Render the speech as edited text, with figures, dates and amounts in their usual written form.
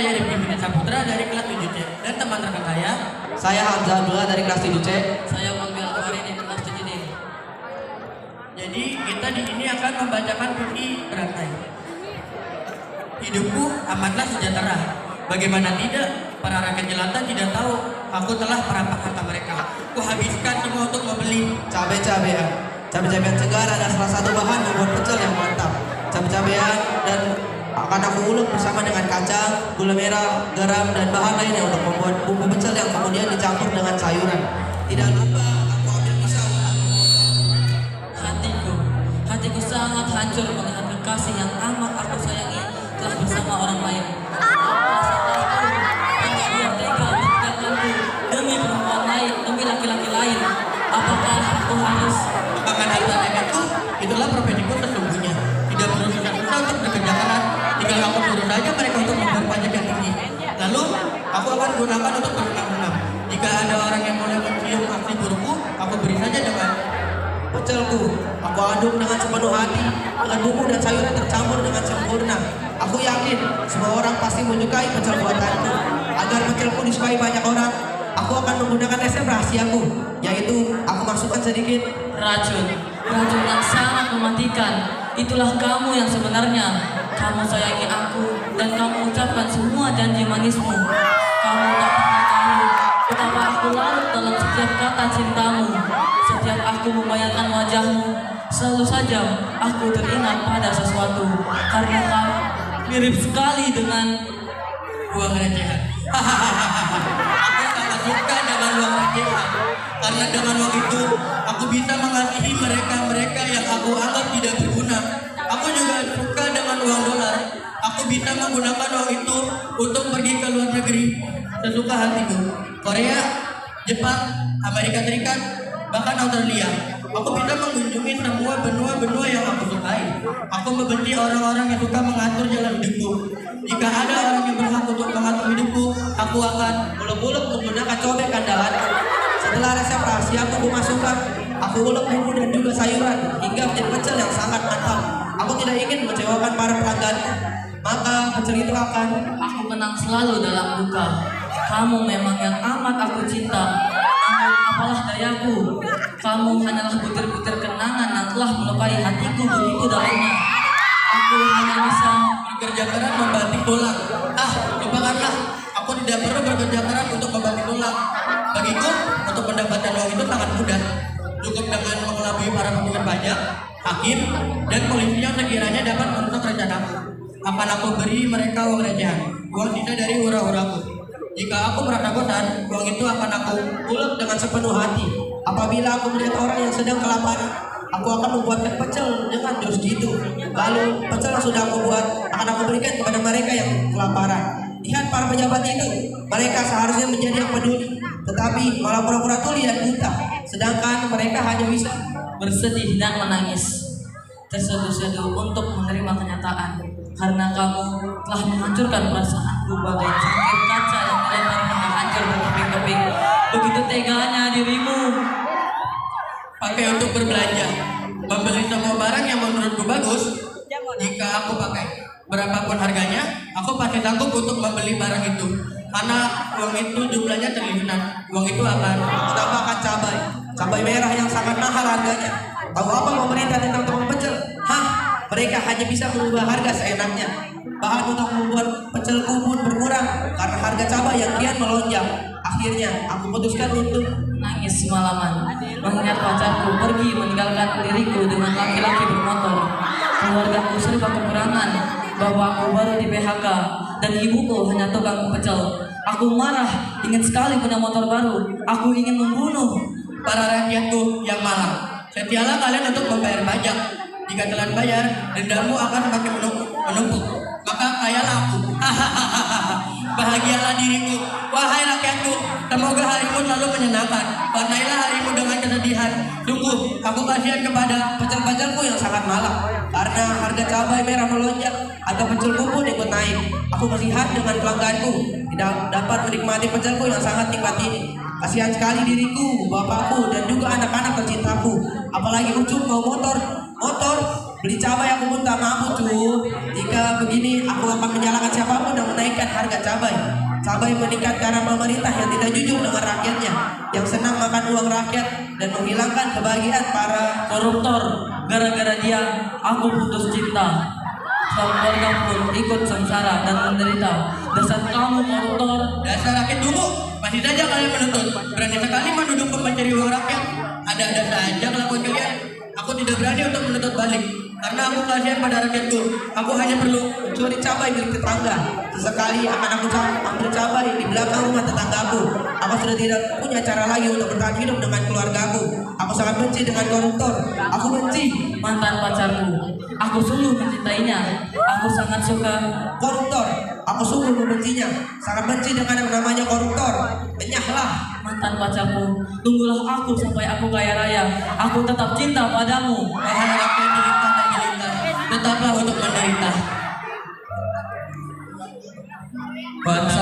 saya Rifki Saputra dari kelas 7C dan teman rekan saya Hamzah Abdullah dari kelas 7C. Saya Bangga Alfari dari kelas 7D. Jadi kita di sini akan membacakan puisi berantai. Hidupku amatlah sejahtera. Bagaimana tidak, para rakyat jelata tidak tahu aku telah merampas harta mereka. Kuhabiskan semua untuk membeli Cabai-cabean. Cabai-cabean segar adalah salah satu bahan membuat pecel yang mantap. Cabai-cabean dan akan aku ulek bersama dengan kacang, gula merah, garam, dan bahan lainnya untuk membuat bumbu pecel yang kemudian dicampur dengan sayuran. Tidak lupa aku ambil pisau. Hatiku sangat hancur melihat kekasih yang amat aku sayangi telah bersama orang lain. Apakah dia tega meninggalkanku demi perempuan lain, demi laki-laki lain? Apakah aku harus makan harta nekatku? Itulah profesiku sesungguhnya. Tidak perlu susah-susah untuk bekerja keras. Tinggal aku suruh saja mereka untuk membayar pajak yang tinggi. Lalu aku akan gunakan untuk berenang-renang. Jika ada orang yang mulai mencium aksi burukku, aku beri saja dengan Pecelku, aku aduk dengan sepenuh hati, dengan bumbu dan sayuran tercampur dengan sempurna. Aku yakin semua orang pasti menyukai pecel buatanku. Agar pecelku disukai banyak orang, aku akan menggunakan resep rahasiaku, yaitu aku masukkan sedikit racun yang sangat mematikan? Itulah kamu yang sebenarnya. Kamu sayangi aku dan kamu ucapkan semua janji manismu. Kamu tak pernah tahu betapa aku larut dalam setiap kata cintamu. Setiap aku membayangkan wajahmu, selalu saja aku teringat pada sesuatu. Karena kamu mirip sekali dengan uang recehan. Aku sangat suka dengan uang recehan. Karena dengan uang itu, aku bisa mengasihi mereka-mereka yang aku anggap tidak berguna. Aku juga suka dengan uang dolar. Aku bisa menggunakan uang itu untuk pergi ke luar negeri sesuka hatiku. Korea, Jepang, Amerika Serikat, bahkan Australia. Aku bisa mengunjungi semua benua-benua yang aku sukai. Aku membenci orang-orang yang suka mengatur jalan hidupku. Jika ada orang yang berhak untuk mengatur hidupku, aku akan ulek-ulek menggunakan cobek andalan. Setelah resep rahasia aku masukkan, aku ulek bumbu dan juga sayuran hingga menjadi pecel yang sangat mantap. Aku tidak ingin mengecewakan para pelanggan, maka pecel itu akan aku kenang selalu dalam duka. Kamu memang yang amat aku cinta. Namun apalah dayaku, kamu hanyalah butir-butir kenangan yang telah melukai hatiku begitu dalamnya. Aku hanya bisa bekerja keras membanting tulang. Lupakanlah. Aku tidak perlu bekerja keras untuk membanting tulang. Bagiku, untuk mendapatkan uang itu sangat mudah. Cukup dengan mengelabui para petugas pajak, hakim, dan polisi yang sekiranya dapat merusak rencanaku. Akan aku beri mereka uang recehan, uang sisa dari hura-huraku. Jika aku merasa bosan, uang itu akan aku ulek dengan sepenuh hati. Apabila aku melihat orang yang sedang kelaparan, aku akan membuatkan pecel dengan jus itu. Lalu pecel yang sudah aku buat akan aku berikan kepada mereka yang kelaparan. Lihat para pejabat itu, mereka seharusnya menjadi yang peduli, tetapi malah pura-pura tuli dan buta. Sedangkan mereka hanya bisa bersedih dan menangis, terseduh-seduh untuk menerima kenyataan. Karena kamu telah menghancurkan perasaanku bagai cangkir kaca yang dilempar hingga hancur berkeping-keping. Begitu teganya dirimu. Pakai untuk berbelanja, membeli semua barang yang menurutku bagus. Jika aku pakai berapapun harganya, aku pasti sanggup untuk membeli barang itu. Karena uang itu jumlahnya triliunan. Uang itu akan tambahkan cabai merah yang sangat mahal harganya. Tahu apa pemerintah tentang tukang pecel? Mereka hanya bisa mengubah harga seenaknya. Bahan untuk membuat pecelku pun berkurang karena harga cabai yang kian melonjak. Akhirnya aku putuskan untuk nangis semalaman, mengingat pacarku pergi meninggalkan diriku dengan laki-laki bermotor. Keluargaku serba kekurangan, bapakku baru di PHK dan ibuku hanya tukang pecel. Aku marah, ingin sekali punya motor baru. Aku ingin membunuh para rakyatku yang malang. Setialah kalian untuk membayar pajak. Jika telat bayar, dendamu akan semakin menumpuk. Maka kayalah aku. Bahagialah diriku, wahai rakyatku. Semoga harimu selalu menyenangkan. Warnailah harimu dengan kesedihan. Sungguh, aku kasihan kepada pecel-pecelku yang sangat malang. Karena harga cabai merah melonjak, harga pecelku pun ikut naik. Aku melihat dengan pelangganku tidak dapat menikmati pecelku yang sangat nikmat ini. Kasihan sekali diriku, bapakku, dan juga anak-anak tercintaku. Apalagi Ucup mau motor, beli cabai aku pun tak mampu cuy. Jika begini, aku akan menyalahkan siapapun yang menaikkan harga cabai. Cabai meningkat karena pemerintah yang tidak jujur dengan rakyatnya, yang senang makan uang rakyat dan menghilangkan kebahagiaan para Koruptor, gara-gara dia aku putus cinta. Keluarga pun ikut sengsara dan menderita. Dasar kamu koruptor. Dasar rakyat tunggu, masih saja kalian menuntut. Berani sekali menduduki pencari uang rakyat. Ada-ada saja kelakuan kalian. Aku tidak berani untuk menuntut balik, karena aku kasihan pada rakyatku. Aku hanya perlu mencuri cabai milik tetangga. Sesekali akan aku ambil cabai di belakang rumah tetanggaku. Aku sudah tidak punya cara lagi untuk bertahan hidup dengan keluargaku. Aku sangat benci dengan koruptor. Aku benci Mantan pacarku, aku sungguh mencintainya. Aku sangat suka. koruptor. Aku sungguh membencinya. Sangat benci dengan yang namanya koruptor. Enyahlah. Mantan pacarku, tunggulah aku sampai aku kaya raya. Aku tetap cinta padamu. wahai rakyat jelita dan jelita, tetaplah untuk menderita. Bangsa